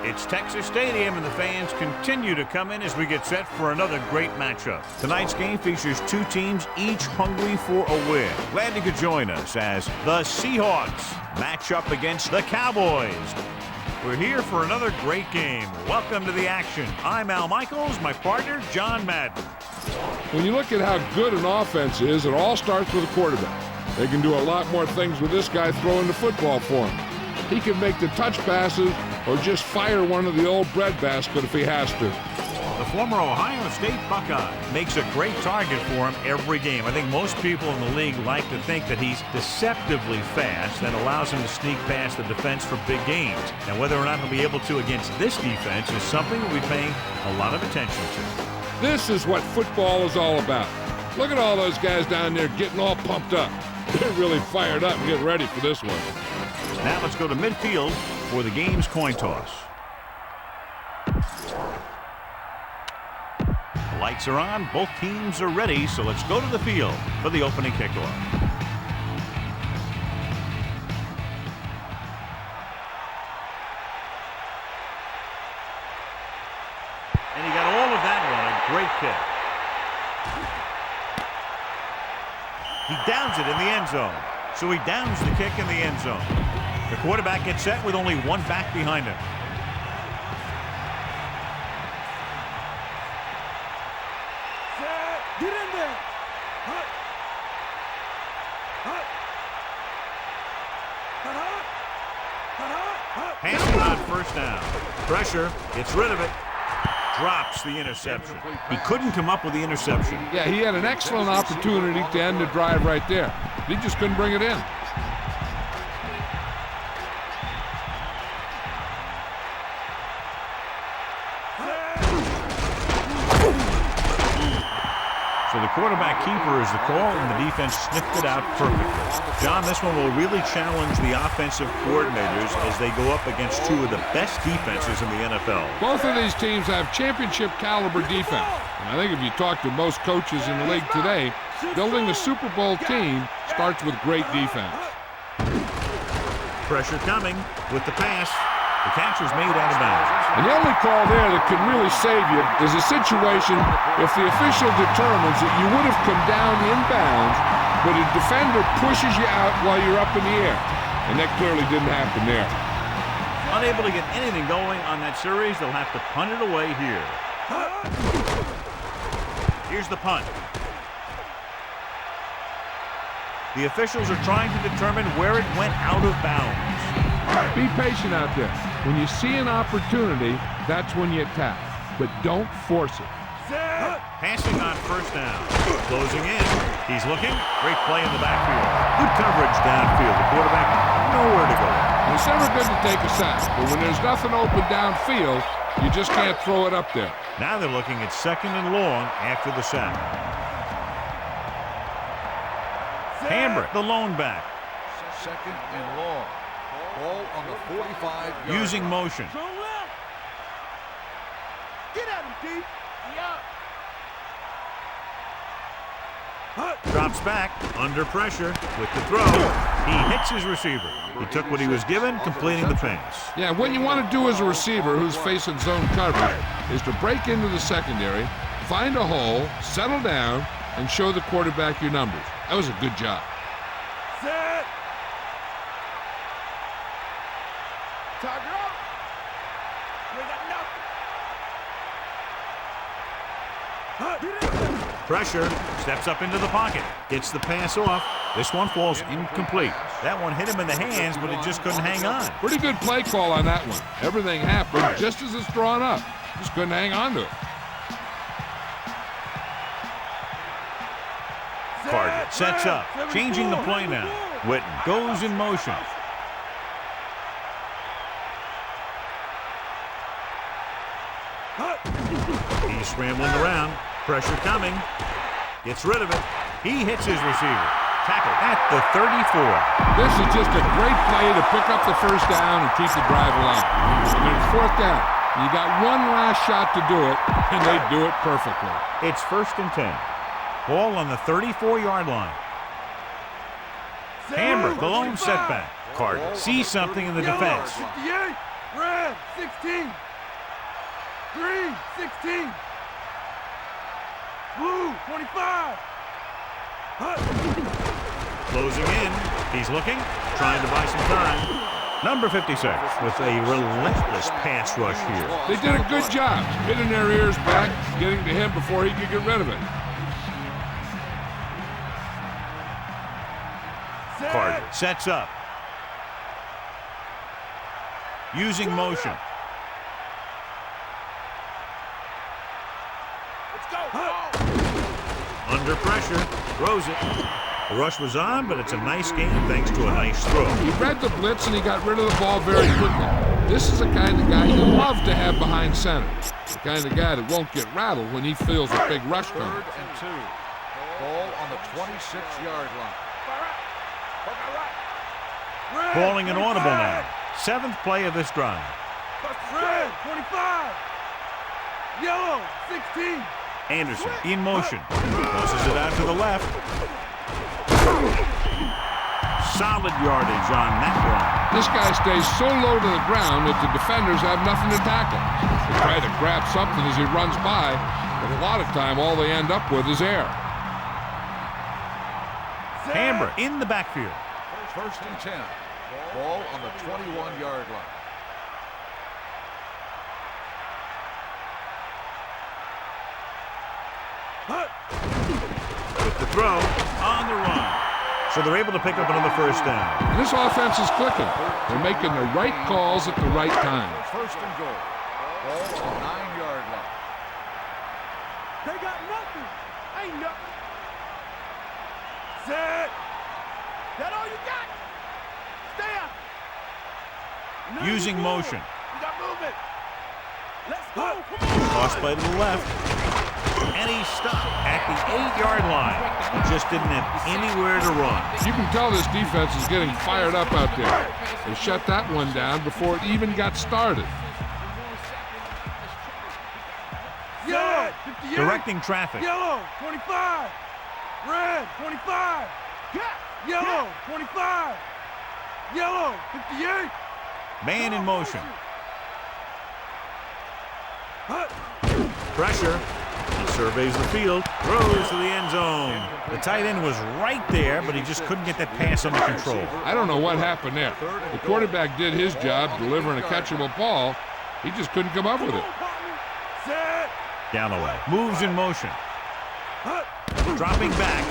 It's Texas Stadium, and the fans continue to come in as we get set for another great matchup. Tonight's game features two teams, each hungry for a win. Glad you could join us as the Seahawks match up against the Cowboys. We're here for another great game. Welcome to the action. I'm Al Michaels, my partner, John Madden. When you look at how good an offense is, it all starts with a quarterback. They can do a lot more things with this guy throwing the football for him. He can make the touch passes or just fire one of the old breadbasket if he has to. The former Ohio State Buckeye makes a great target for him every game. I think most people in the league like to think that he's deceptively fast and allows him to sneak past the defense for big gains. Now, whether or not he'll be able to against this defense is something we'll be paying a lot of attention to. This is what football is all about. Look at all those guys down there getting all pumped up. They're really fired up and getting ready for this one. Now let's go to midfield for the game's coin toss. The lights are on, both teams are ready, so let's go to the field for the opening kickoff. And he got all of that one, a great kick. He downs it in the end zone. So he downs the kick in the end zone. The quarterback gets set with only one back behind him. Get in there. Passing on first down. Pressure, gets rid of it. Drops the interception. He couldn't come up with the interception. Yeah, he had an excellent opportunity to end the drive right there. He just couldn't bring it in. So the quarterback keeper is the call, and the defense sniffed it out perfectly. John, this one will really challenge the offensive coordinators as they go up against two of the best defenses in the NFL. Both of these teams have championship caliber defense. And I think if you talk to most coaches in the league today, building a Super Bowl team starts with great defense. Pressure coming with the pass. The catch was made out of bounds. And the only call there that can really save you is a situation if the official determines that you would have come down inbounds, but a defender pushes you out while you're up in the air. And that clearly didn't happen there. Unable to get anything going on that series, they'll have to punt it away here. Here's the punt. The officials are trying to determine where it went out of bounds. Be patient out there. When you see an opportunity, that's when you attack. But don't force it. Passing on first down. Closing in. He's looking. Great play in the backfield. Good coverage downfield. The quarterback nowhere to go. It's never good to take a sack, but when there's nothing open downfield, you just can't throw it up there. Now they're looking at second and long after the sack. Hambrick, the lone back. Second and long. Ball on the 45-yard. Using motion. Get at him, D. Drops back, under pressure, with the throw. He hits his receiver. He took what he was given, completing the pass. Yeah, what you want to do as a receiver who's facing zone coverage is to break into the secondary, find a hole, settle down, and show the quarterback your numbers. That was a good job. Set. Tiger up. We got nothing. Pressure, steps up into the pocket, gets the pass off. This one falls incomplete. That one hit him in the hands, but it just couldn't hang on. Pretty good play call on that one. Everything happened just as it's drawn up. Just couldn't hang on to it. Carter sets up, changing the play now. Witten goes in motion. He's scrambling around. Pressure coming. Gets rid of it. He hits his receiver. Tackle at the 34. This is just a great play to pick up the first down and keep the drive alive. And it's fourth down. You got one last shot to do it, and they do it perfectly. It's 1st and 10. Ball on the 34-yard line. Hammer, the lone setback. Carter sees something in the defense. Red, 16. Green, 16. Blue, 25. Closing in. He's looking, trying to buy some time. Number 56 with a relentless pass rush here. They did a good job hitting their ears back, getting to him before he could get rid of it. Carter sets up. Using motion. Let's go. Under pressure. Throws it. The rush was on, but it's a nice game thanks to a nice throw. He read the blitz and he got rid of the ball very quickly. This is the kind of guy you love to have behind center. The kind of guy that won't get rattled when he feels a big rush coming. 3rd and 2. Ball on the 26-yard line. Red, Calling an 25. audible now. 7th play of this drive. Red, 25. Yellow, 16. Anderson in motion. Tosses it out to the left. Solid yardage on that run. This guy stays so low to the ground that the defenders have nothing to tackle. They try to grab something as he runs by, but a lot of time all they end up with is air. Hammer in the backfield. 1st and 10. Ball on the 21-yard line. With the throw on the run. So they're able to pick up another 1st down. And this offense is clicking. They're making the right calls at the right time. 1st and goal. Ball on the 9-yard line. They got nothing. Ain't nothing. Set. That all you got? Stay out. No, Using you motion. You got movement. Let's go. Come on. Toss play to the left. And he stopped at the 8-yard line. He just didn't have anywhere to run. You can tell this defense is getting fired up out there. They shut that one down before it even got started. Yellow, 58. Directing traffic. Yellow, 25. Red, 25. Yellow, 25. Yellow, 58. Man in motion. Pressure. He surveys the field, throws to the end zone. The tight end was right there, but he just couldn't get that pass under control. I don't know what happened there. The quarterback did his job delivering a catchable ball. He just couldn't come up with it. Set. Galloway moves in motion. Dropping back,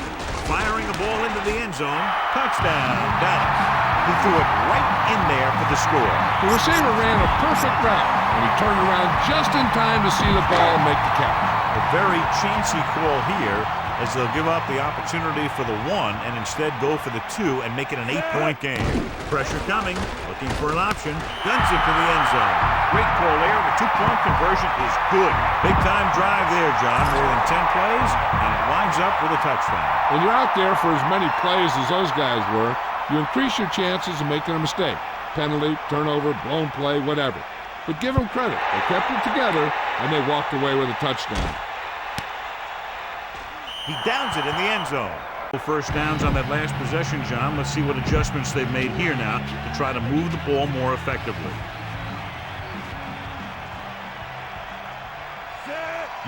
firing the ball into the end zone. Touchdown, Dallas. He threw it right in there for the score. The receiver ran a perfect route, and he turned around just in time to see the ball and make the catch. A very chancy call here as they'll give up the opportunity for the 1 and instead go for the 2 and make it an 8-point game. Pressure coming, looking for an option, guns it to the end zone. Great call there. The 2-point conversion is good. Big time drive there, John. More than 10 plays, and it winds up with a touchdown. When you're out there for as many plays as those guys were, you increase your chances of making a mistake. Penalty, turnover, blown play, whatever. But give them credit. They kept it together, and they walked away with a touchdown. He downs it in the end zone. 1st downs on that last possession, John. Let's see what adjustments they've made here now to try to move the ball more effectively.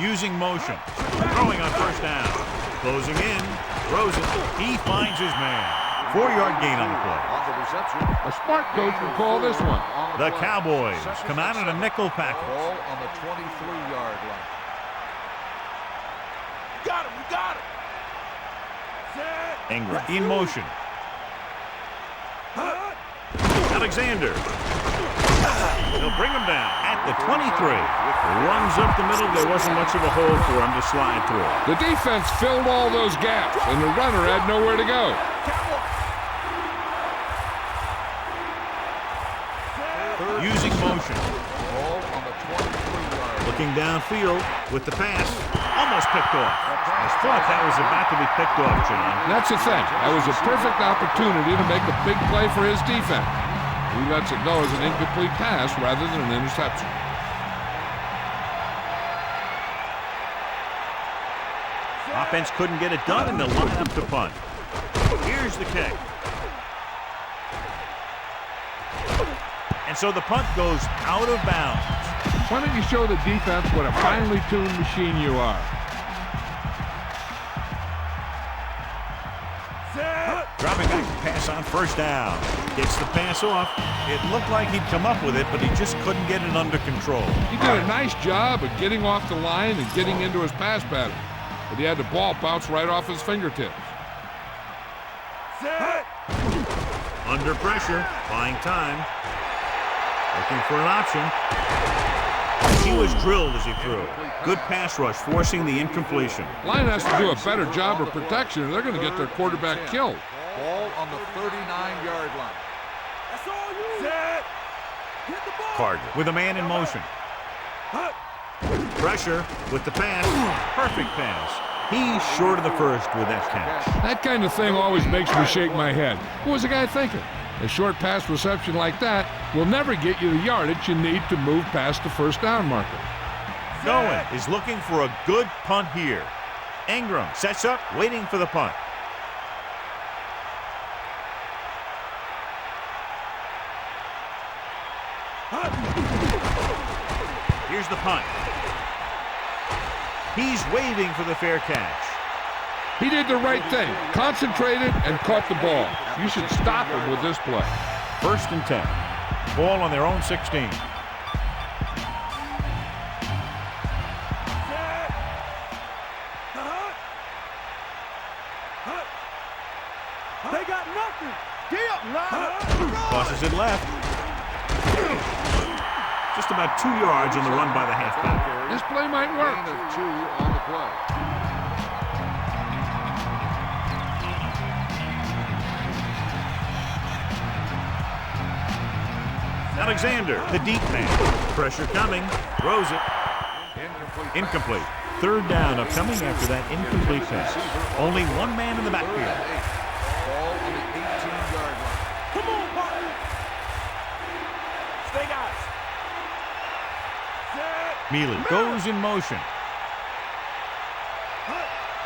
Using motion. Throwing on 1st down. Closing in. Throws it. He finds his man. 4-yard gain on the play. On the reception. A smart coach would call this one. The Cowboys come out in a nickel package. Ball on the 23-yard line. Got him. We got him. Set. Ingram in motion. Alexander. They'll bring him down at the 23. Runs up the middle. There wasn't much of a hole for him to slide through. The defense filled all those gaps, and the runner had nowhere to go. Using motion. Ball on the 23-yard. Looking downfield with the pass. Almost picked off. I thought that was about to be picked off, John. That's the thing. That was a perfect opportunity to make a big play for his defense. He lets it go as an incomplete pass rather than an interception. Offense couldn't get it done, and they'll line up to punt. Here's the kick. And so the punt goes out of bounds. Why don't you show the defense what a finely tuned machine you are? Dropping back to pass on first down. Gets the pass off. It looked like he'd come up with it, but he just couldn't get it under control. He did a nice job of getting off the line and getting into his pass pattern, but he had the ball bounce right off his fingertips. Under pressure, buying time. Looking for an option. He was drilled as he threw. Good pass rush, forcing the incompletion. Line has to do a better job of protection, or they're going to get their quarterback killed. Ball on the 39-yard line. That's all you. Set. Hit the ball. Cardinal with a man in motion. Pressure with the pass. Perfect pass. He's short of the first with that catch. That kind of thing always makes me shake my head. What was the guy thinking? A short pass reception like that will never get you the yardage you need to move past the first down marker. Owens is looking for a good punt here. Ingram sets up, waiting for the punt. Here's the punt. He's waving for the fair catch. He did the right thing, concentrated and caught the ball. You should stop him with this play. 1st and 10. Ball on their own 16. They got nothing. Tosses it left. Just about 2 yards on the run by the halfback. This play might work. Gain of 2 on the play. Alexander, the deep man. Pressure coming. Throws it. Incomplete. 3rd down upcoming after that incomplete pass. Only one man in the backfield. Ball on the 18-yard line. Come on, partner. Stay guys. Set. Mealy goes in motion.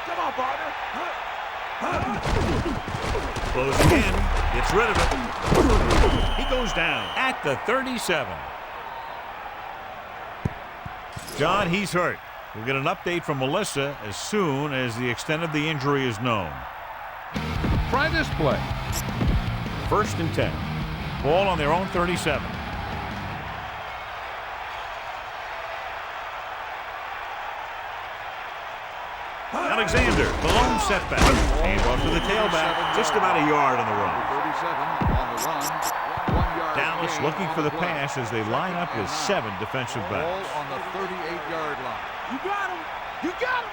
Come on, partner. Closing in. Gets rid of it. He goes down at the 37. John, he's hurt. We'll get an update from Melissa as soon as the extent of the injury is known. Try this play. 1st and 10. Ball on their own 37. Alexander, the lone setback. Hand off to the tailback, just about a yard on the run. 37 on the run. 1 yard. Dallas looking for the pass as they line up with 7 defensive Ball backs. on the 38-yard line. You got him. You got him.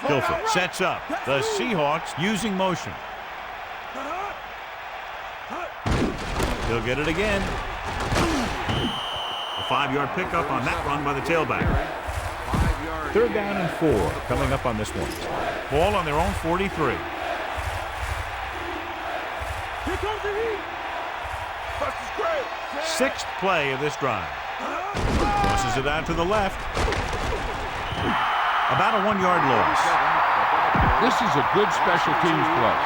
Guilford sets up. The Seahawks using motion. He'll get it again. A 5-yard pickup on that run by the tailback. 3rd down and 4 coming up on this one. Ball on their own 43. Here comes the heat. Bust is great. 6th play of this drive. Tosses it out to the left. About a 1-yard loss. This is a good special teams play.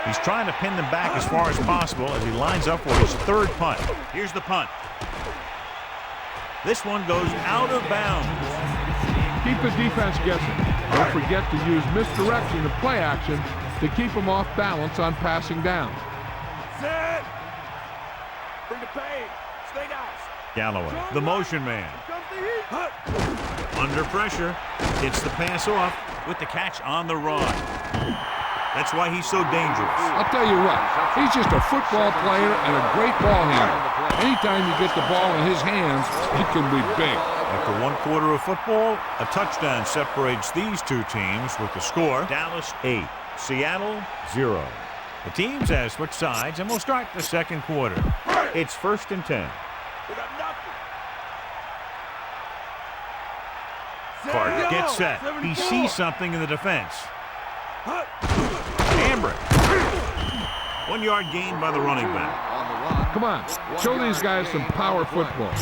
He's trying to pin them back as far as possible as he lines up for his 3rd punt. Here's the punt. This one goes out of bounds. Keep the defense guessing. Don't forget to use misdirection and play action to keep them off balance on passing down. Set. Bring the pain. Stay guys. Galloway, the motion man. Here comes the heat. Under pressure. Gets the pass off with the catch on the run. That's why he's so dangerous. I'll tell you what, he's just a football player and a great ball handler. Anytime you get the ball in his hands, it can be big. After 1 quarter of football, a touchdown separates these two teams with the score Dallas 8, Seattle 0. The teams have switched sides and will start the 2nd quarter. It's 1st and 10. We got nothing. Carter gets set. He sees something in the defense. Amber. 1-yard gain by the running back. Come on, show these guys some power football.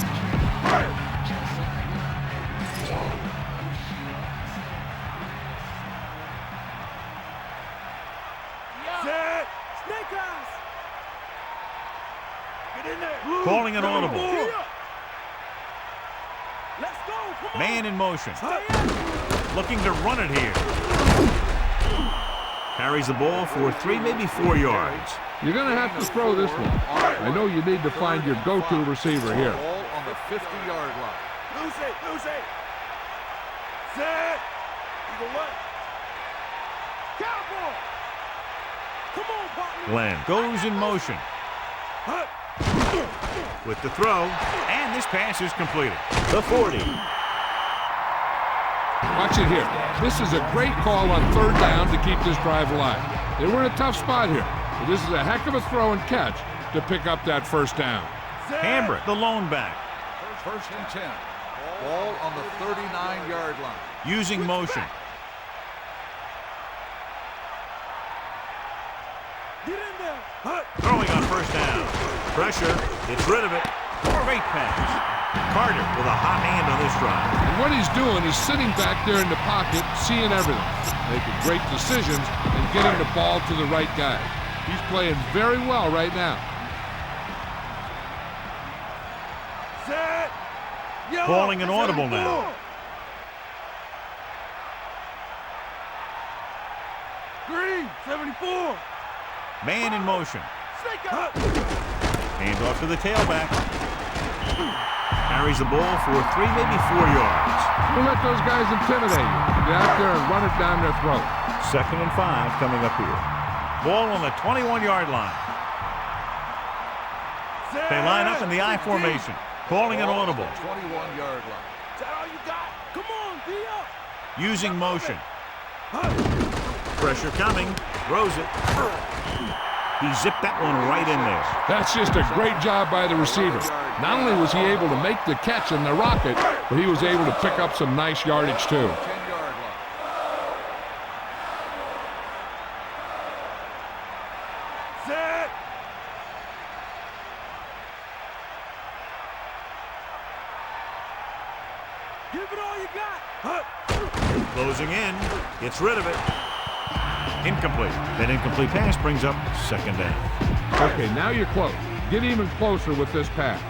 Calling an audible. Let's go. Come on. Man in motion. Looking to run it here. Carries the ball for 3, maybe 4 yards. You're going to have to throw this one. I know you need to find your go-to receiver here. Ball on the 50-yard line. Lose it. Set. Eagle what? Cowboy. Come on, partner. Glenn goes in motion. With the throw, and this pass is completed. The 40. Watch it here. This is a great call on 3rd down to keep this drive alive. They were in a tough spot here, but this is a heck of a throw and catch to pick up that 1st down. Hambrick, the lone back. First and 10. Ball on the 39-yard line. Using motion. Get in there. Throwing on 1st down. Pressure. Gets rid of it. Great pass. Carter with a hot hand on this drive. And what he's doing is sitting back there in the pocket, seeing everything, making great decisions, and getting the ball to the right guy. He's playing very well right now. Set. Yellow. Calling an audible now. Green, 74. Man in motion. Snake up. Hand off to the tailback. Carries the ball for 3, maybe 4 yards. Don't let those guys intimidate you. Get out there and run it down their throat. 2nd and 5 coming up here. Ball on the 21-yard line. They line up in the I formation. Calling an audible. 21-yard line. Is that all you got? Come on, D up. Using motion. Pressure coming. Throws it. He zipped that one right in there. That's just a great job by the receiver. Not only was he able to make the catch in the rocket, but he was able to pick up some nice yardage too. 10-yard line. Set. Give it all you got. Closing in. Gets rid of it. Incomplete. That incomplete pass brings up 2nd down. Okay, now you're close. Get even closer with this pass.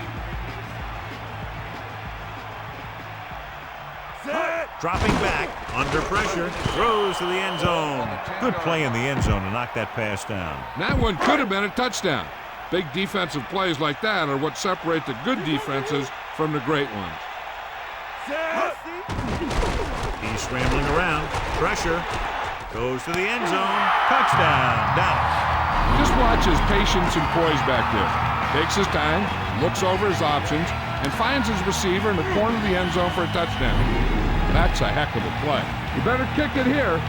Set. Dropping back. Under pressure. Throws to the end zone. Good play in the end zone to knock that pass down. That one could have been a touchdown. Big defensive plays like that are what separate the good defenses from the great ones. Set. He's scrambling around. Pressure. Goes to the end zone. Touchdown, Dallas. Just watch his patience and poise back there. Takes his time, looks over his options, and finds his receiver in the corner of the end zone for a touchdown. That's a heck of a play. You better kick it here.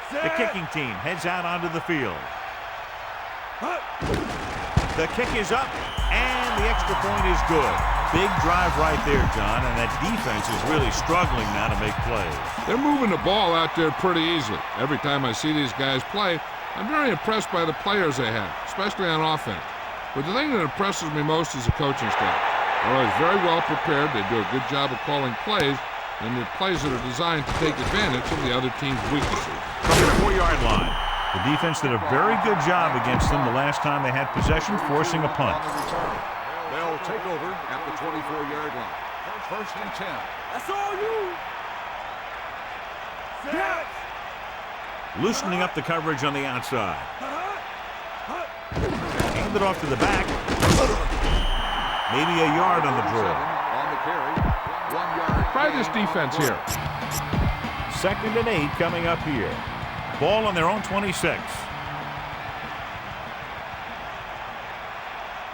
The kicking team heads out onto the field. The kick is up, and the extra point is good. Big drive right there, John, and that defense is really struggling now to make plays. They're moving the ball out there pretty easily. Every time I see these guys play, I'm very impressed by the players they have, especially on offense. But the thing that impresses me most is the coaching staff. They're always very well prepared. They do a good job of calling plays, and the plays that are designed to take advantage of the other team's weaknesses. From the 4-yard line. The defense did a very good job against them the last time they had possession, forcing a punt. They'll take over at the 24-yard line. 1st and 10. That's all you. Set. Loosening up the coverage on the outside. Hand it off to the back. Maybe a yard on the draw. On the carry. 1 yard. Try this defense here. 2nd and 8 coming up here. Ball on their own 26.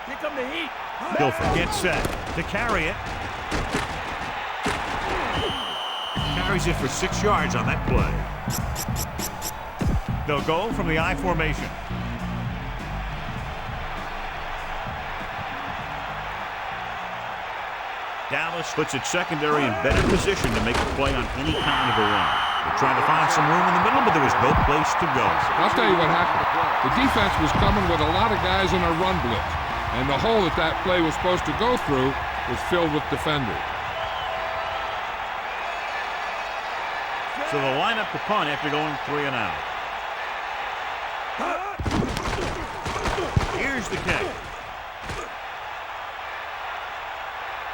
Here come the heat. Guilford gets set to carry it. Carries it for 6 yards on that play. They'll go from the I formation. Dallas puts its secondary in better position to make a play on any kind of a run. They're trying to find some room in the middle, but there was no place to go. I'll tell you what happened. The defense was coming with a lot of guys in a run blitz, and the hole that play was supposed to go through was filled with defenders. So they'll line up to punt after going 3 and out. Here's the kick.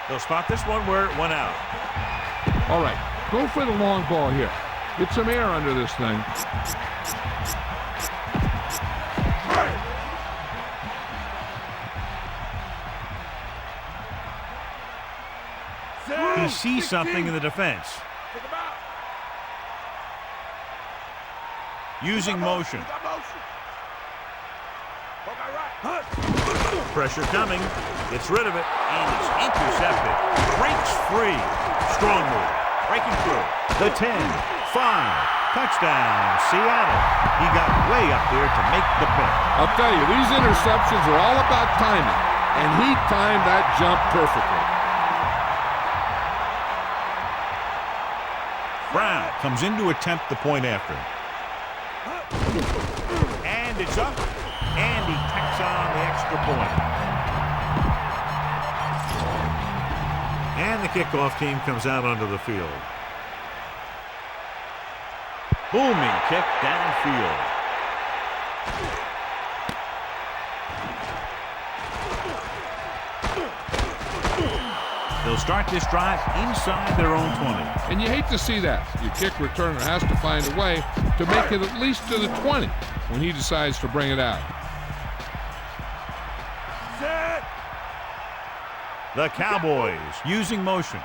They'll spot this one where it went out. All right, go for the long ball here. Get some air under this thing. He sees something in the defense. Using motion. Pressure coming. Gets rid of it. And it's intercepted. Breaks free. Strong move. Breaking through. The 10. 5. Touchdown, Seattle. He got way up there to make the pick. I'll tell you, these interceptions are all about timing. And he timed that jump perfectly. Brown comes in to attempt the point after. And it's up. And he tacks on the extra point. And the kickoff team comes out onto the field. Booming kick downfield. They'll start this drive inside their own 20. And you hate to see that. Your kick returner has to find a way to make it at least to the 20 when he decides to bring it out. The Cowboys using motion.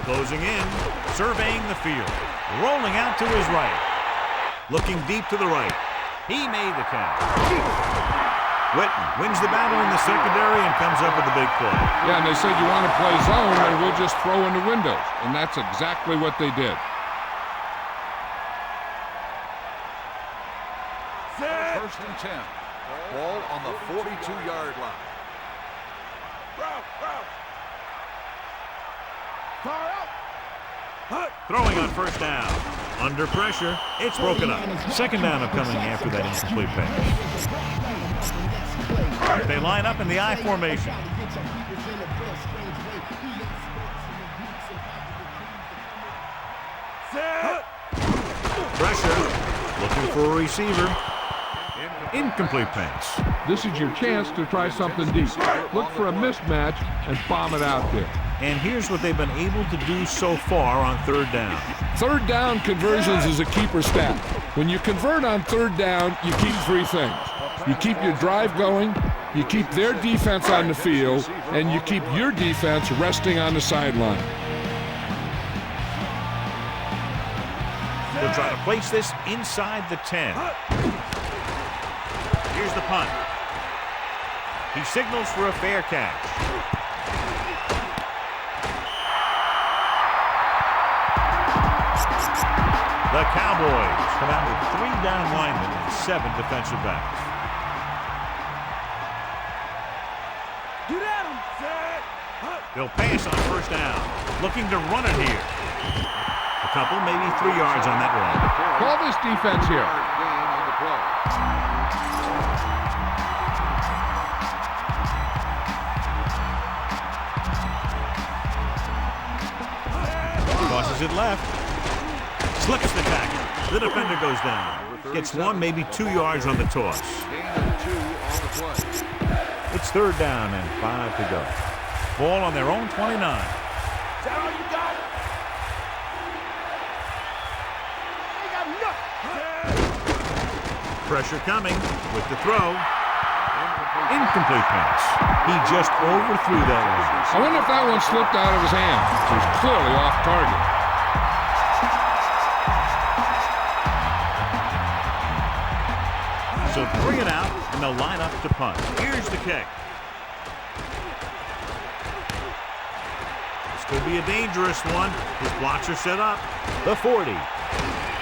Closing in, surveying the field, rolling out to his right, looking deep to the right. He made the catch. Witten wins the battle in the secondary and comes up with the big play. Yeah, and they said you want to play zone and we'll just throw in the windows. And that's exactly what they did. First and 10. Ball on the 42-yard line. Throwing on first down. Under pressure. It's broken up. Second down upcoming after that incomplete pass. They line up in the I formation. Pressure. Looking for a receiver. Incomplete pass. This is your chance to try something deep. Look for a mismatch and bomb it out there. And here's what they've been able to do so far on third down. Third down conversions is a keeper stat. When you convert on third down, you keep 3 things. You keep your drive going, you keep their defense on the field, and you keep your defense resting on the sideline. They'll try to place this inside the 10. Here's the punt. He signals for a fair catch. The Cowboys come out with 3 down linemen and 7 defensive backs. They'll pass on first down. Looking to run it here. A couple, maybe 3 yards on that run. Call this defense here. Tosses it left. Slips the tackle. The defender goes down. Gets 1, maybe 2 yards on the toss. It's third down and 5 to go. Ball on their own 29. Pressure coming with the throw. Incomplete pass. He just overthrew that one. I wonder if that one slipped out of his hand. It was clearly off target. So 3 and out, and they'll line up to punt. Here's the kick. This could be a dangerous one. His blocks are set up. The 40.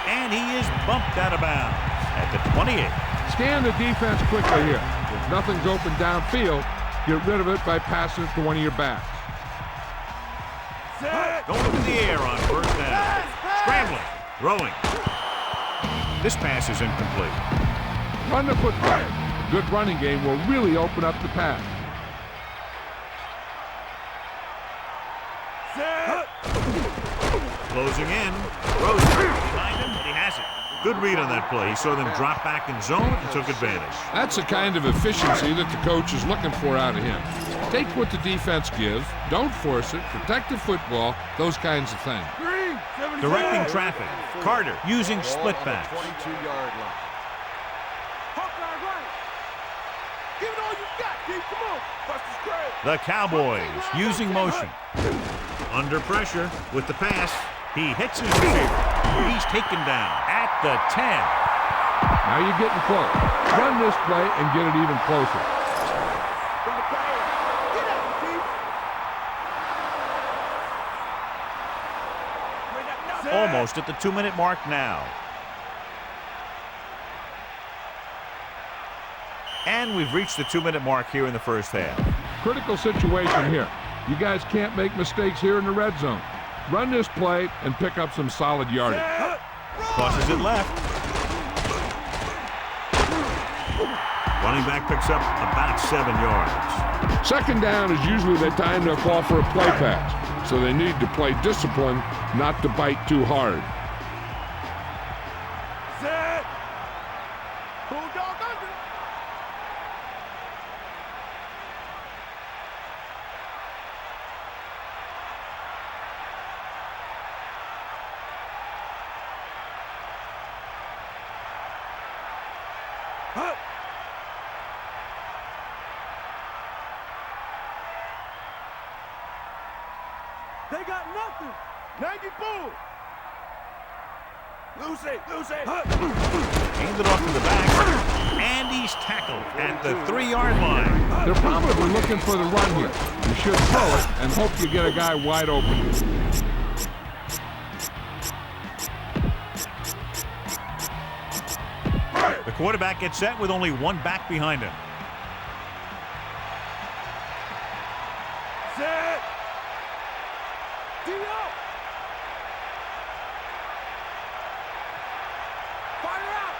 And he is bumped out of bounds at the 28. Scan the defense quickly here. If nothing's open downfield, get rid of it by passing it to one of your backs. Going into the air on first down. Scrambling. Throwing. This pass is incomplete. Run the football. A good running game will really open up the pass. Closing in. Throws it behind him, but he has it. Good read on that play. He saw them drop back in zone and took advantage. That's the kind of efficiency that the coach is looking for out of him. Take what the defense gives, don't force it, protect the football, those kinds of things. Directing traffic. Carter using split backs. 22-yard line. Give it all you got, Keith. Come on. Bust the square. The Cowboys using motion. Under pressure with the pass. He hits his receiver. He's taken down at the 10. Now you're getting close. Run this play and get it even closer. Bring the power. Get out, Keith. Almost at the 2-minute mark now. And we've reached the 2-minute mark here in the first half. Critical situation here. You guys can't make mistakes here in the red zone. Run this play and pick up some solid yardage. Crosses it left. Running back picks up about 7 yards. Second down is usually the time to call for a play pass. So they need to play discipline, not to bite too hard. Set. Bulldog under. They got nothing. 94. Lose it. Handed off to the back. And he's tackled at the 3-yard line. They're probably looking for the run here. You should throw it and hope you get a guy wide open. The quarterback gets set with only one back behind him. Set. D-O. Fire out.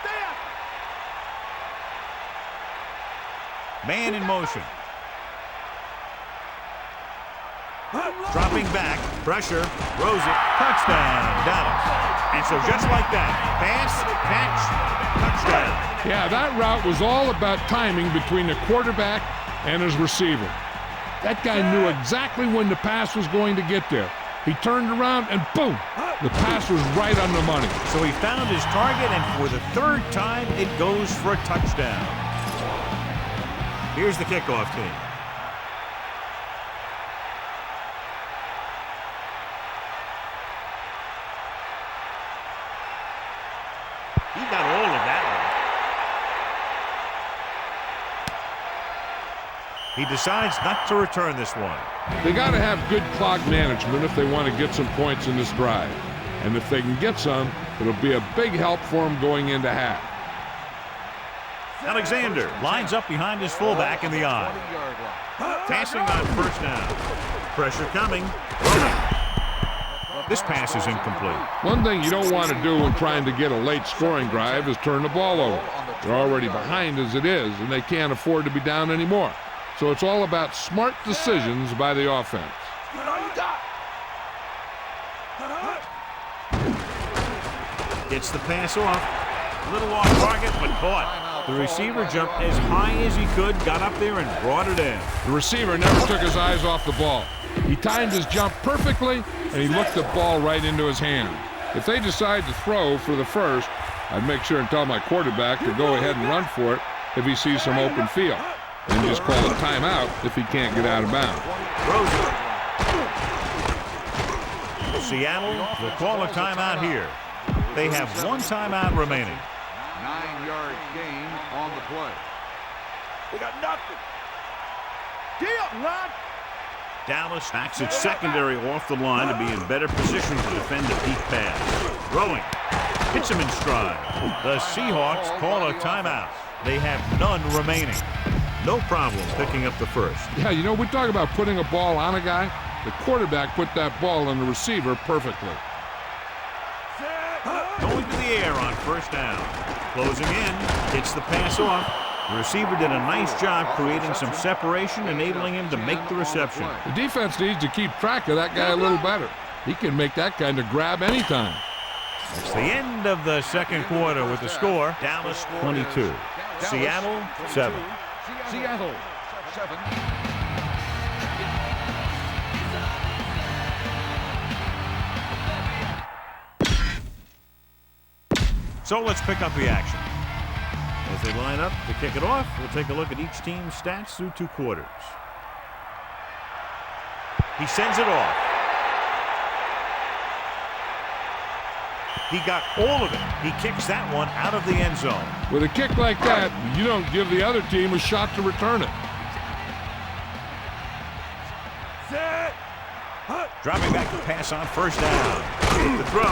Stay up. Man in motion. Dropping back, pressure, throws it, touchdown, Dallas. And so just like that, pass, catch, touchdown. Yeah, that route was all about timing between the quarterback and his receiver. That guy knew exactly when the pass was going to get there. He turned around and boom, the pass was right on the money. So he found his target, and for the 3rd time, it goes for a touchdown. Here's the kickoff team. He got all of that one. He decides not to return this one. They got to have good clock management if they want to get some points in this drive. And if they can get some, it'll be a big help for them going into half. Alexander lines up behind his fullback in the eye. 20-yard line. Passing on first down. Pressure coming. This pass is incomplete. One thing you don't want to do when trying to get a late scoring drive is turn the ball over. They're already behind as it is, and they can't afford to be down anymore. So it's all about smart decisions by the offense. Gets the pass off. A little off target, but caught. The receiver jumped as high as he could, got up there and brought it in. The receiver never took his eyes off the ball. He timed his jump perfectly, and he looked the ball right into his hand. If they decide to throw for the first, I'd make sure and tell my quarterback to go ahead and run for it if he sees some open field, and just call a timeout if he can't get out of bounds. Seattle will call a timeout here. They have one timeout remaining. 9-yard gain on the play. We got nothing. Get up, lad. Dallas backs its secondary off the line to be in better position to defend the deep pass. Throwing. Hits him in stride. The Seahawks call a timeout. They have none remaining. No problem picking up the first. Yeah, you know, we talk about putting a ball on a guy. The quarterback put that ball on the receiver perfectly. Going to the air on first down. Closing in. Gets the pass off. The receiver did a nice job creating some separation, enabling him to make the reception. The defense needs to keep track of that guy a little better. He can make that kind of grab anytime. It's the end of the second quarter with the score, Dallas 22, Seattle 7. Seattle 7. So let's pick up the action. As they line up to kick it off, we'll take a look at each team's stats through 2 quarters. He sends it off. He got all of it. He kicks that one out of the end zone. With a kick like that, you don't give the other team a shot to return it. Dropping back to pass on first down. The throw,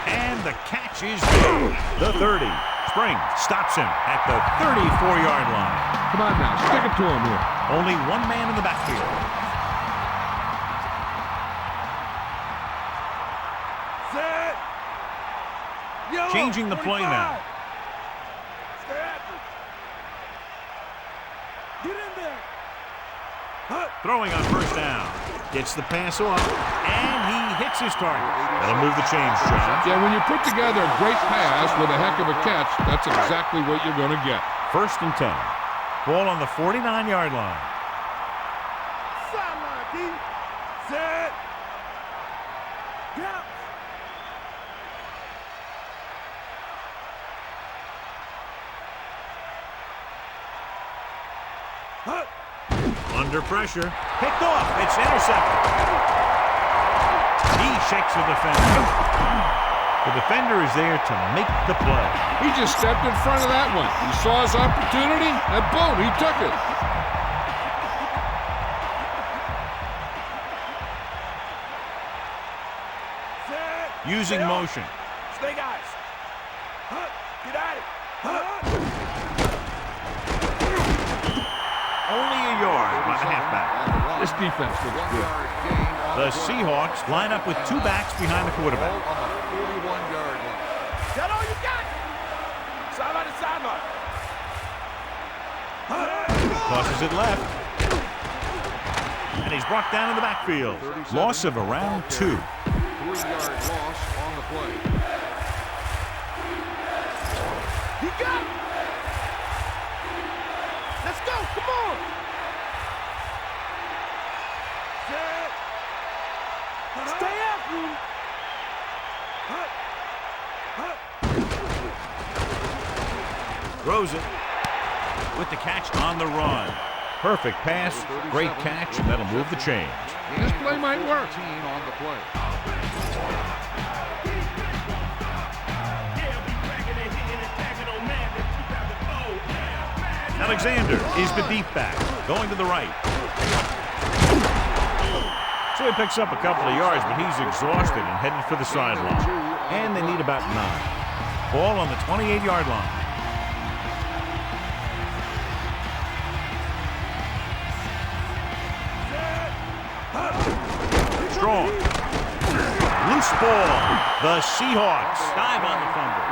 and the catch is there. The 30. Spring stops him at the 34-yard line. Come on now, stick it to him here. Only one man in the backfield. Changing the play now. Get in there. Throwing on first down. Gets the pass off, and he hits his target. That'll move the chains, John. Yeah, when you put together a great pass with a heck of a catch, that's exactly what you're going to get. 1st and 10. Ball on the 49-yard line. Sideline, D. Set. Down. Under pressure. Picked off. It's intercepted. He shakes the defender. The defender is there to make the play. He just stepped in front of that one. He saw his opportunity, and boom, he took it. Using motion. Stay, guys. Get at it. Only a yard by the halfback. This defense looks good. The Seahawks line up with 2 backs behind the quarterback. On the 41-yard line. That all you got? Sideline to sideline. Tosses it left. And he's brought down in the backfield. Loss of around 2. 3-yard loss on the play. You got it. Let's go. Come on. Set. Stay after him. Throws it with the catch on the run. Perfect pass, great catch, and that'll move the chains. This play might work. 13 on the play. Alexander is the deep back, going to the right. So he picks up a couple of yards, but he's exhausted and headed for the sideline. And they need about 9. Ball on the 28-yard line. Strong. Loose ball. The Seahawks dive on the fumble.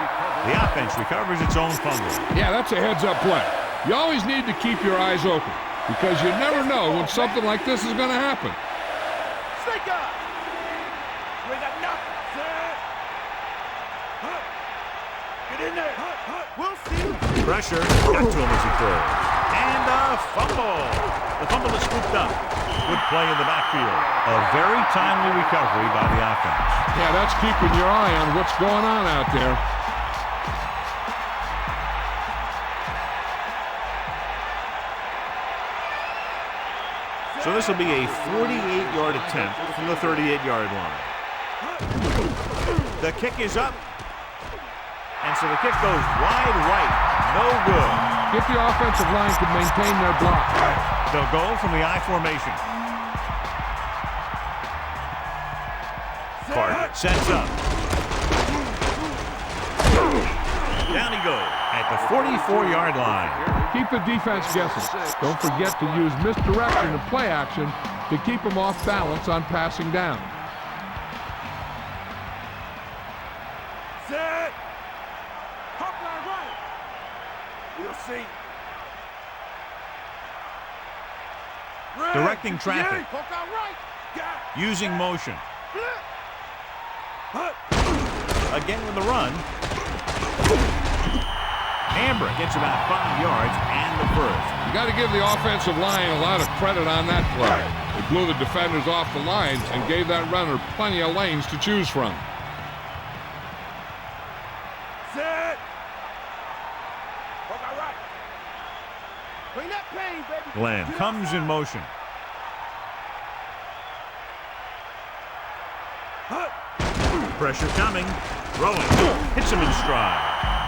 The offense recovers its own fumble. Yeah, that's a heads-up play. You always need to keep your eyes open because you never know when something like this is going to happen. Snake up. We got nothing. Set. Get in there. We'll see. Pressure got to him as he throws. And a fumble. The fumble is scooped up. Good play in the backfield. A very timely recovery by the offense. Yeah, that's keeping your eye on what's going on out there. So this will be a 48-yard attempt from the 38-yard line. The kick is up. And so the kick goes wide right. No good. Get the offensive line to maintain their block. They'll go from the I formation. Carter sets up. Down he goes at the 44-yard line. Keep the defense guessing. Don't forget to use misdirection and play action to keep them off balance on passing down. Set. Hop line right. We'll see. Directing traffic. Poke out right. Using motion. Again with the run. Amber gets about 5 yards and the first. You got to give the offensive line a lot of credit on that play. They blew the defenders off the lines and gave that runner plenty of lanes to choose from. Set. Poke out right. Bring that pain, baby. Glenn comes in motion. Pressure coming. Throwing. Hits him in stride.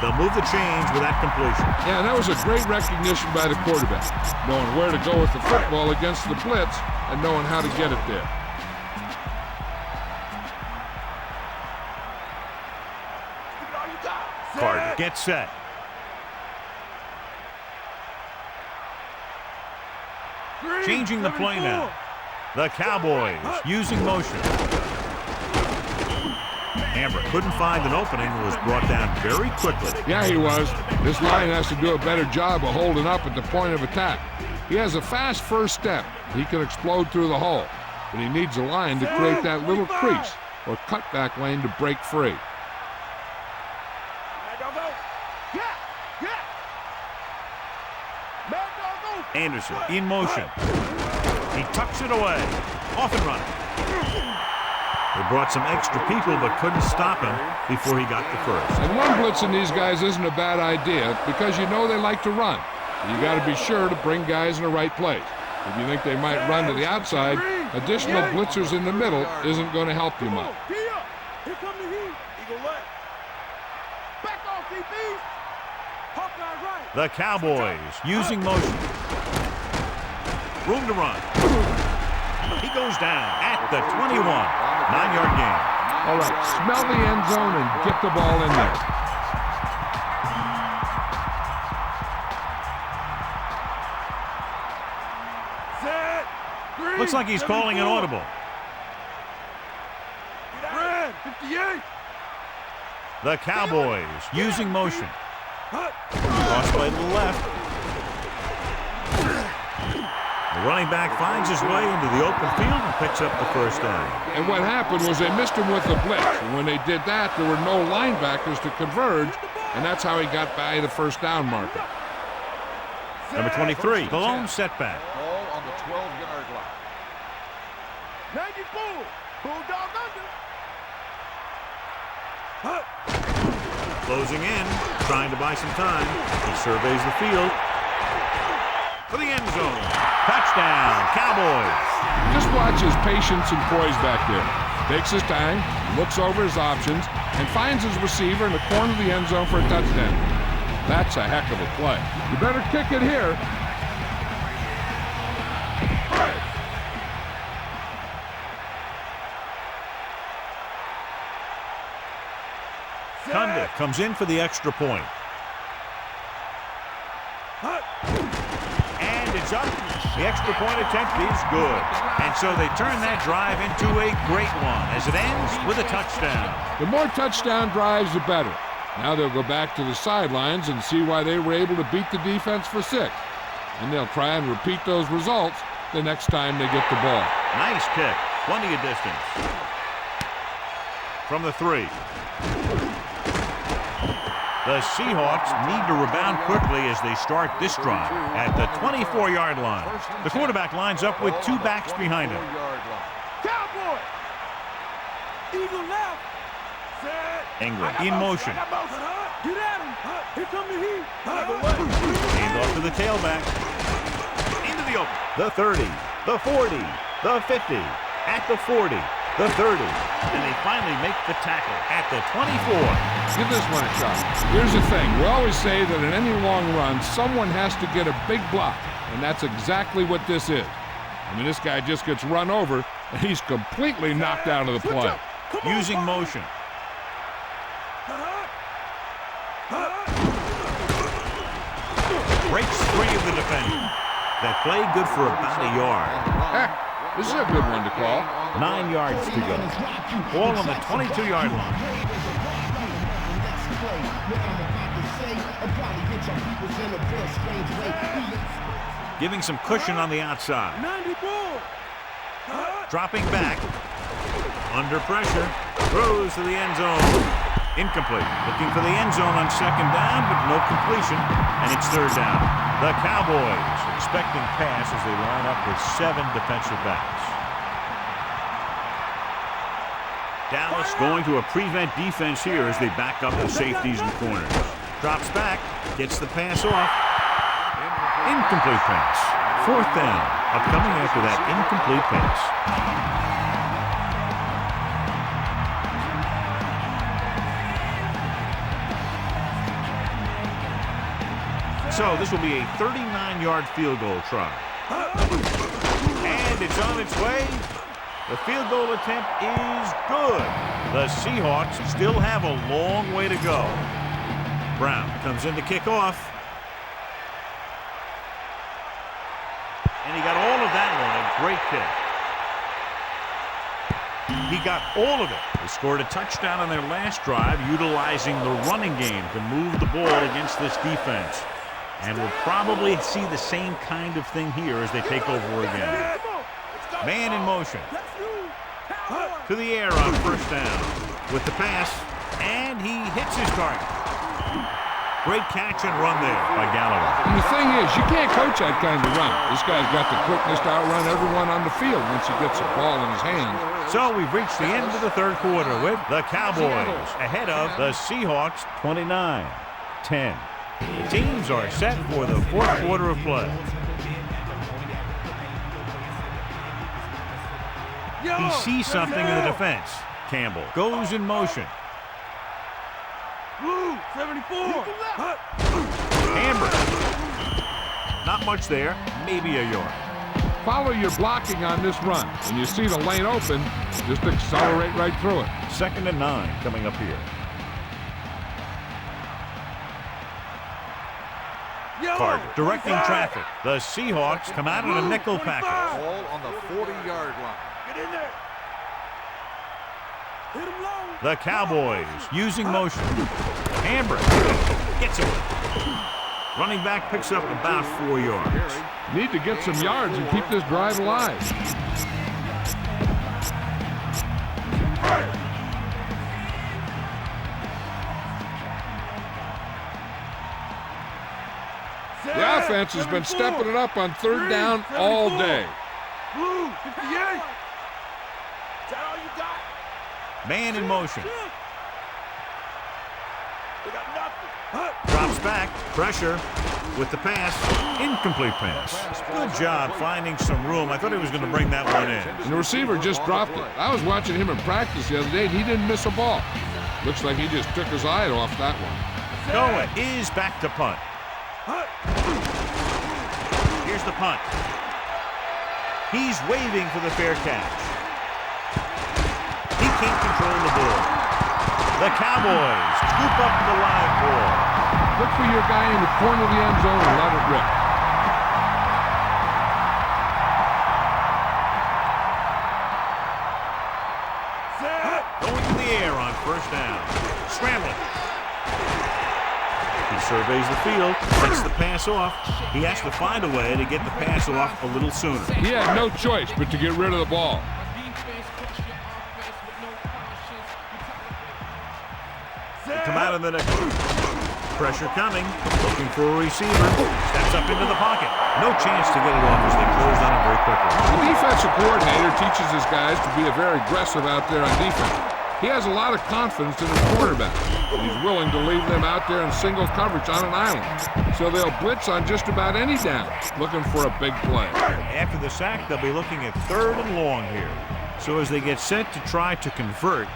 They'll move the chains with that completion. Yeah, that was a great recognition by the quarterback, knowing where to go with the football against the blitz and knowing how to get it there. Carter gets set. Changing the play now. The Cowboys using motion. Amber couldn't find an opening and was brought down very quickly. Yeah, he was. This line has to do a better job of holding up at the point of attack. He has a fast first step. He can explode through the hole, but he needs a line to create that little crease or cutback lane to break free. Anderson in motion. He tucks it away. Off and running. They brought some extra people but couldn't stop him before he got the first. And one blitzing these guys isn't a bad idea because you know they like to run. You got to be sure to bring guys in the right place. If you think they might run to the outside, additional blitzers in the middle isn't going to help you much. Here come the heat. Eagle left. Back off, DB. Hawkeye right. The Cowboys using motion. Room to run. He goes down at the 21. 9-yard gain. All right, smell the end zone and get the ball in there. Set. Green. Looks like he's calling an audible. Red. 58. The Cowboys using motion. Cross play to the left. The running back finds his way into the open field and picks up the first down. And what happened was they missed him with the blitz. And when they did that, there were no linebackers to converge, and that's how he got by the first down marker. Number 23, the lone setback. Ball on the 12-yard line. 94. Bulldog under. Closing in, trying to buy some time. He surveys the field. For the end zone. Touchdown, Cowboys. Just watch his patience and poise back there. Takes his time, looks over his options, and finds his receiver in the corner of the end zone for a touchdown. That's a heck of a play. You better kick it here. Kunda comes in for the extra point. And it's up. The extra point attempt is good. And so they turn that drive into a great one as it ends with a touchdown. The more touchdown drives, the better. Now they'll go back to the sidelines and see why they were able to beat the defense for 6. And they'll try and repeat those results the next time they get the ball. Nice kick. Plenty of distance. From the 3. The Seahawks need to rebound quickly as they start this drive at the 24-yard line. The quarterback lines up with 2 backs behind him. Cowboy. Eagle left. Set. Ingram in motion. Get at him. Here come the heat. Hand off to the tailback. Into the open. The 30, the 40, the 50, at the 40, the 30, and they finally make the tackle at the 24. Give this one a shot. Here's the thing. We always say that in any long run, someone has to get a big block, and that's exactly what this is. I mean, this guy just gets run over, and he's completely knocked out of the play. Using motion. Breaks free of the defender. That play good for about a yard. This is a good one to call. 9 yards to go. Ball on the 22-yard line. Giving some cushion on the outside. 90 ball. Dropping back. Under pressure. Throws to the end zone. Incomplete. Looking for the end zone on second down, but no completion. And it's third down. The Cowboys expecting pass as they line up with 7 defensive backs. Dallas going to a prevent defense here as they back up the safeties and corners. Drops back. Gets the pass off. Incomplete pass. Fourth down. Upcoming after that incomplete pass. So this will be a 39-yard field goal try. And it's on its way. The field goal attempt is good. The Seahawks still have a long way to go. Brown comes in to kick off. And he got all of that one. A great kick. He got all of it. They scored a touchdown on their last drive, utilizing the running game to move the ball against this defense. And we'll probably see the same kind of thing here as they take over again. Man in motion. To the air on first down. With the pass. And he hits his target. Great catch and run there by Galloway. And the thing is, you can't coach that kind of run. This guy's got the quickness to outrun everyone on the field once he gets the ball in his hands. So we've reached the end of the third quarter with the Cowboys ahead of the Seahawks 29-10. The teams are set for the fourth quarter of play. He sees something in the defense. Campbell goes in motion. Blue, 74. Hammer. Not much there. Maybe a yard. Follow your blocking on this run. When you see the lane open, just accelerate right through it. 2nd and 9 coming up here. Carter directing traffic. The Seahawks come out in a nickel package. Ball on the 40-yard line. Get in there. Hit him low. The Cowboys using motion. Hammer gets it. Running back picks up about 4 yards. Need to get some yards and keep this drive alive. The offense has been stepping it up on third down all day. Blue, 58. Is that all you got? Man in motion. We got nothing. Drops back. Pressure with the pass. Incomplete pass. Good job finding some room. I thought he was going to bring that one in. And the receiver just dropped it. I was watching him in practice the other day, and he didn't miss a ball. Looks like he just took his eye off that one. Cohen is back to punt. Here's the punt. He's waving for the fair catch. He can't control the ball. The Cowboys scoop up the live ball. Look for your guy in the corner of the end zone and let it rip. Going to the air on first down. Scrambling. He surveys the field, gets the pass off. He has to find a way to get the pass off a little sooner. He had no choice but to get rid of the ball. They come out of the next. Pressure coming. Looking for a receiver. Steps up into the pocket. No chance to get it off as they close on it very quickly. The defensive coordinator teaches his guys to be very aggressive out there on defense. He has a lot of confidence in his quarterback. He's willing to leave them out there in single coverage on an island. So they'll blitz on just about any down, looking for a big play. After the sack, they'll be looking at 3rd and long here. So as they get set to try to convert,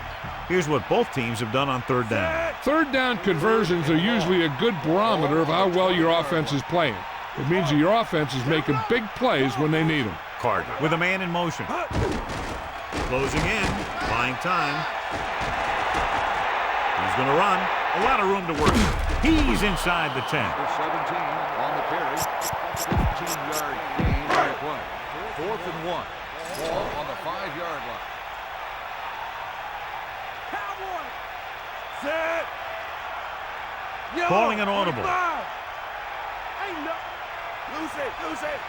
here's what both teams have done on 3rd down. Third down conversions are usually a good barometer of how well your offense is playing. It means that your offense is making big plays when they need them. Carter with a man in motion. Closing in, buying time. He's going to run. A lot of room to work. He's inside the 10. 17 on the carry. 15-yard gain on the play. 4th and 1. Ball on the 5-yard line. Cowboy. Set. Yo, Calling an audible. 45. Lose it.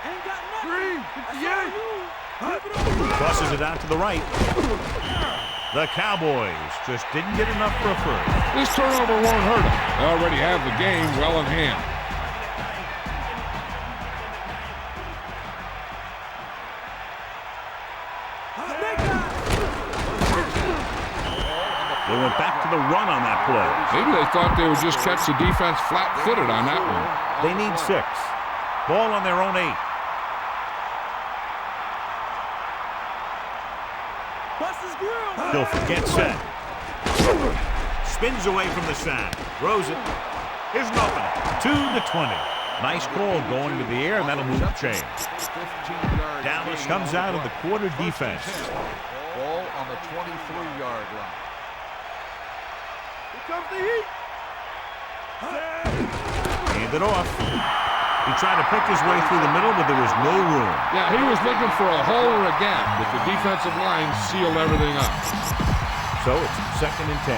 Ain't got nothing. 58. Tosses it out to the right. The Cowboys just didn't get enough for a first. This turnover won't hurt them. They already have the game well in hand. They went back to the run on that play. Maybe they thought they would just catch the defense flat-footed on that one. They need 6. Ball on their own 8. Guilford gets set. Spins away from the sack. Throws it. Here's an opening. 2-20. Nice call going to the air, and that'll move the chain. Dallas comes out of the quarter defense. Ball on the 23-yard line. Here comes the heat. Hand it off. He tried to pick his way through the middle, but there was no room. Yeah, he was looking for a hole or a gap, but the defensive line sealed everything up. So it's 2nd and 10.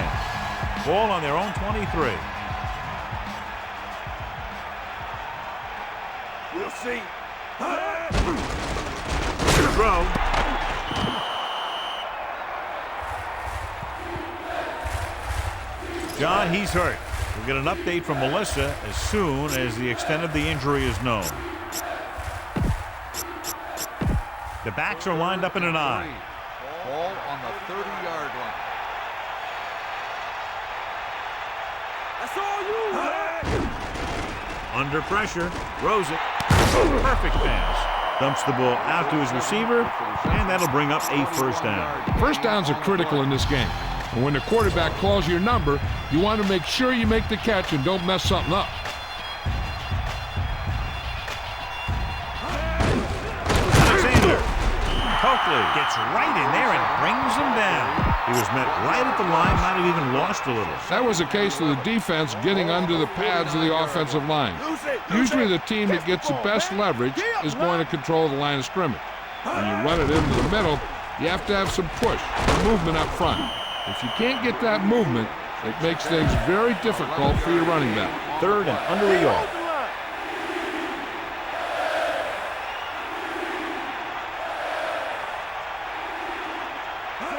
Ball on their own 23. We'll see. Throw. John, he's hurt. We'll get an update from Melissa as soon as the extent of the injury is known. The backs are lined up in an I. Ball on the 30-yard line. That's all you. Under pressure. Throws it. Perfect pass. Dumps the ball out to his receiver, and that'll bring up a first down. First downs are critical in this game. And when the quarterback calls your number, you want to make sure you make the catch and don't mess something up. Alexander. Coakley gets right in there and brings him down. He was met right at the line, might have even lost a little. That was a case of the defense getting under the pads of the offensive line. Usually the team that gets the best leverage is going to control the line of scrimmage. When you run it into the middle, you have to have some push, movement up front. If you can't get that movement, it makes things very difficult for your running back. 3rd and under a yard.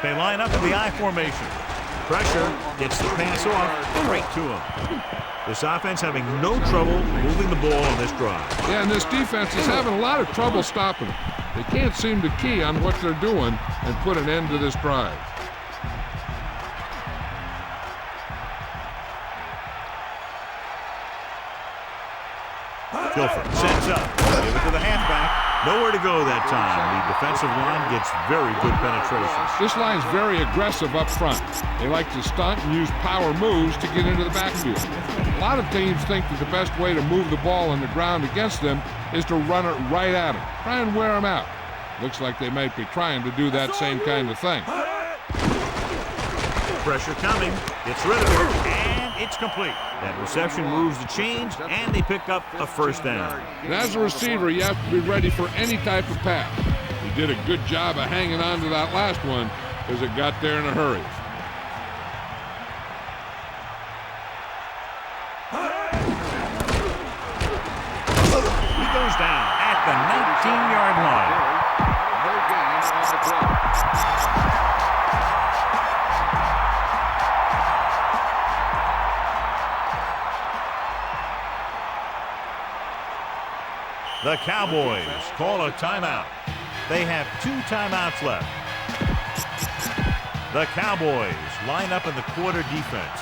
They line up in the I formation. Pressure gets the pass off right to him. This offense having no trouble moving the ball on this drive. Yeah, and this defense is having a lot of trouble stopping them. They can't seem to key on what they're doing and put an end to this drive. Guilford sets up. Give it to the halfback. Nowhere to go that time. The defensive line gets very good penetration. This line's very aggressive up front. They like to stunt and use power moves to get into the backfield. A lot of teams think that the best way to move the ball on the ground against them is to run it right at them. Try and wear them out. Looks like they might be trying to do that same kind of thing. Pressure coming. Gets rid of it. And it's complete. That reception moves the chains, and they pick up a first down. And as a receiver, you have to be ready for any type of pass. He did a good job of hanging on to that last one because it got there in a hurry. He goes down at the 19-yard line. No gain on the play. The Cowboys call a timeout. They have 2 timeouts left. The Cowboys line up in the quarter defense.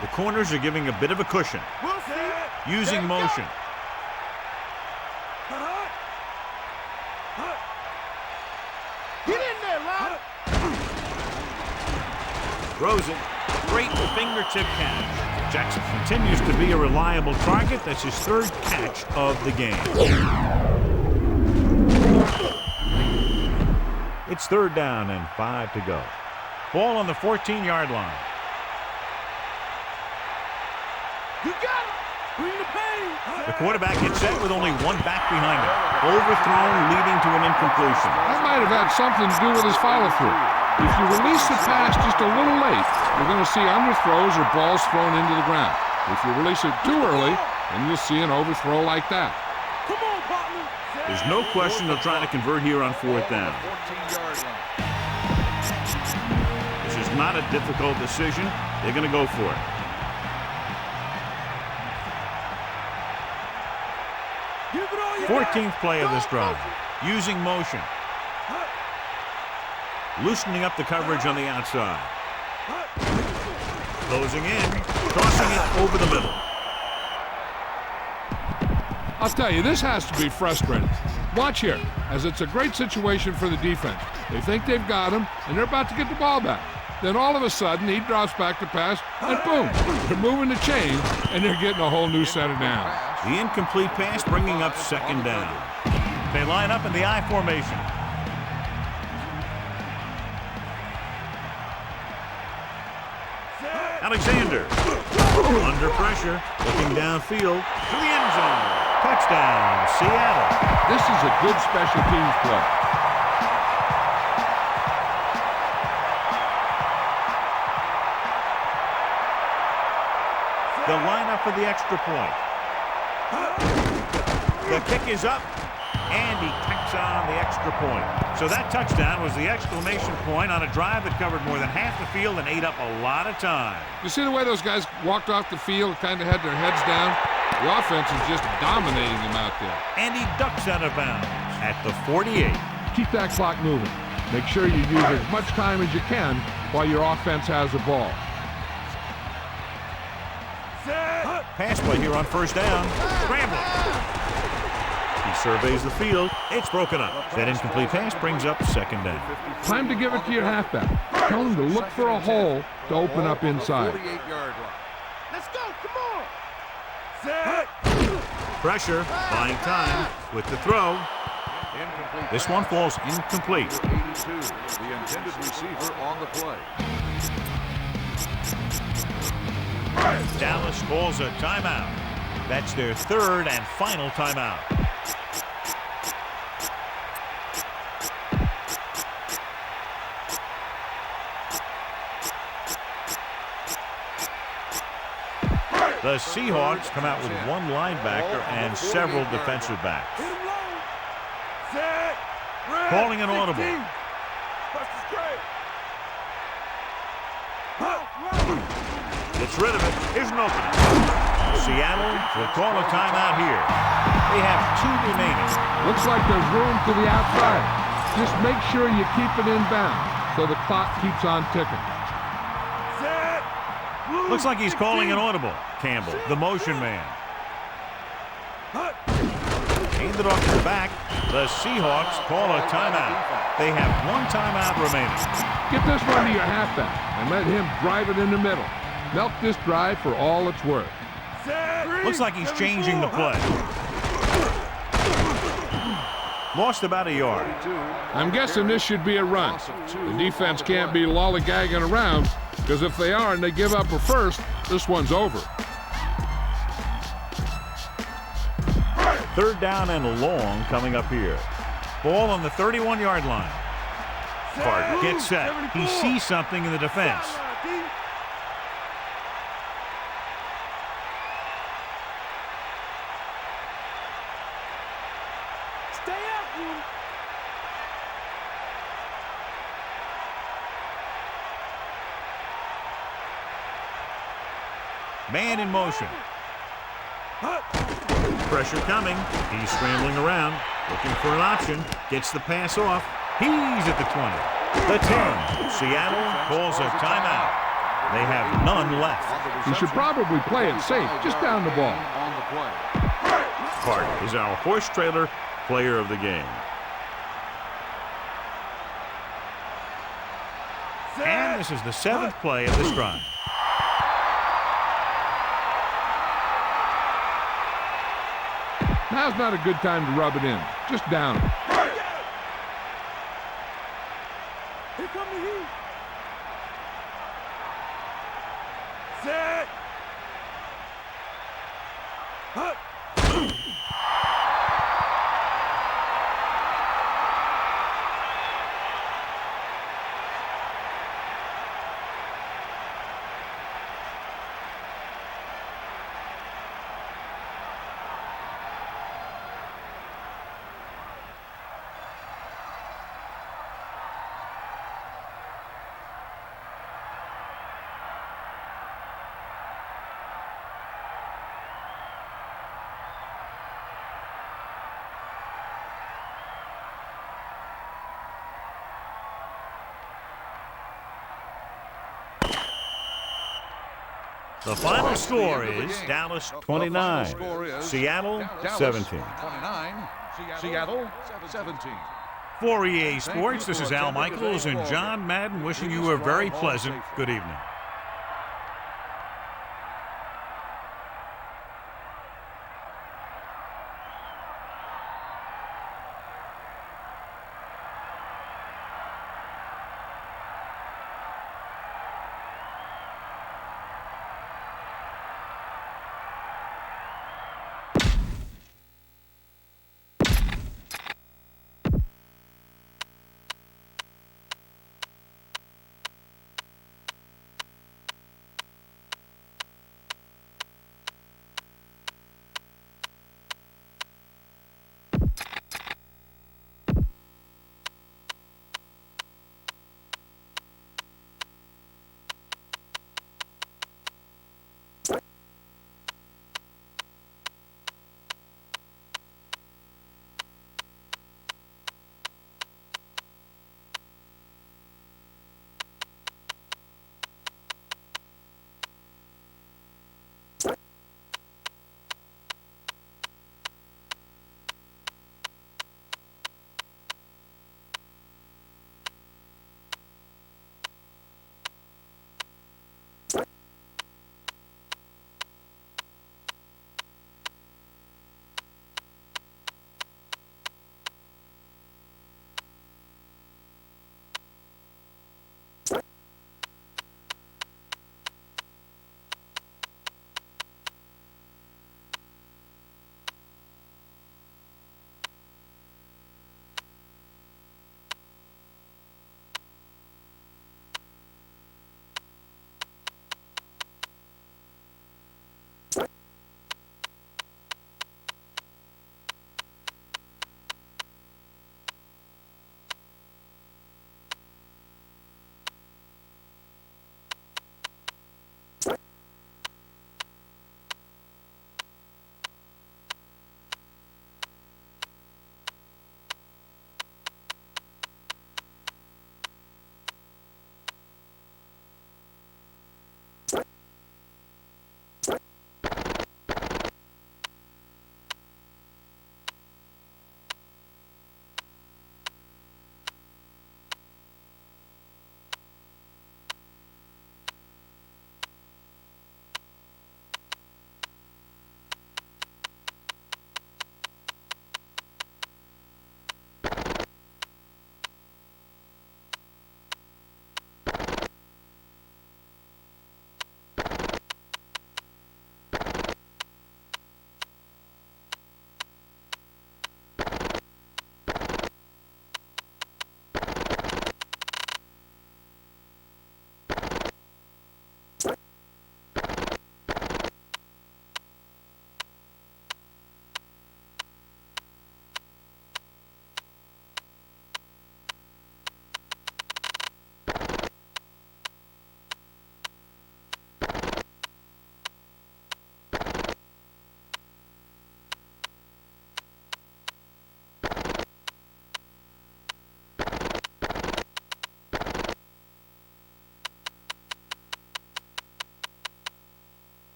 The corners are giving a bit of a cushion. Using motion. Get in there, Lon. Throws it. Great fingertip catch. Jackson continues to be a reliable target. That's his 3rd catch of the game. It's 3rd down and 5 to go. Ball on the 14-yard line. You got it. Bring the pain. The quarterback gets set with only one back behind him. Overthrown, leading to an incompletion. That might have had something to do with his follow-through. If you release the pass just a little late, you're going to see underthrows or balls thrown into the ground. If you release it too early, then you'll see an overthrow like that. Come on, partner. There's no question they'll try to convert here on 4th down. 14-yard line. This is not a difficult decision. They're going to go for it. Give it all you 14th play of this Go, drive. Using motion. Loosening up the coverage on the outside. Closing in. Tossing it over the middle. I'll tell you, this has to be frustrating. Watch here, as it's a great situation for the defense. They think they've got him, and they're about to get the ball back. Then all of a sudden, he drops back to pass, and boom, they're moving the chain, and they're getting a whole new set of downs. The incomplete pass bringing up 2nd down. They line up in the I formation. Alexander, under pressure, looking downfield to the end zone. Touchdown, Seattle. This is a good special teams play. They'll line up for the extra point. The kick is up, and he tacks on the extra point. So that touchdown was the exclamation point on a drive that covered more than half the field and ate up a lot of time. You see the way those guys walked off the field, kind of had their heads down? The offense is just dominating them out there. And he ducks out of bounds at the 48. Keep that clock moving. Make sure you use as much time as you can while your offense has the ball. Pass play here on 1st down. Scrambling. He surveys the field. It's broken up. That incomplete pass brings up 2nd down. Time to give it to your halfback. Tell him to look for a hole to open up inside. 48-yard line. Let's go. Come on. Set. Pressure, buying time with the throw. Incomplete. This one falls incomplete. 82, the intended receiver on the play. Dallas calls a timeout. That's their 3rd and final timeout. The Seahawks come out with one linebacker and several defensive backs. Hit him low. Set. Red. Calling an audible. 16. Bust the straight. Gets rid of it. Here's an opening. Seattle will call a timeout here. They have 2 remaining. Looks like there's room to the outside. Just make sure you keep it in bounds so the clock keeps on ticking. Set. Blue. Looks like he's 16. calling an audible. Campbell, the motion man. Handed off to the back. The Seahawks call a timeout. They have 1 timeout remaining. Get this one to your halfback and let him drive it in the middle. Milk this drive for all it's worth. Set. Looks like he's changing the play. Lost about a yard. I'm guessing this should be a run. The defense can't be lollygagging around, because if they are and they give up a first, this one's over. 3rd down and long coming up here. Ball on the 31-yard line. Clark gets set. He sees something in the defense. Stay out, you. Man in motion. Pressure coming. He's scrambling around, looking for an option. Gets the pass off. He's at the 20. The 10. Seattle calls a timeout. They have none left. You should probably play it safe, just down the ball. On the play. Clark is our horse trailer player of the game. And this is the 7th play of this drive. Now's not a good time to rub it in. Just down it. Here come the heat. Set. The final score is Dallas 29, Seattle 17. 29, Seattle 17. For EA Sports, this is Al Michaels and John Madden wishing you a very pleasant good evening.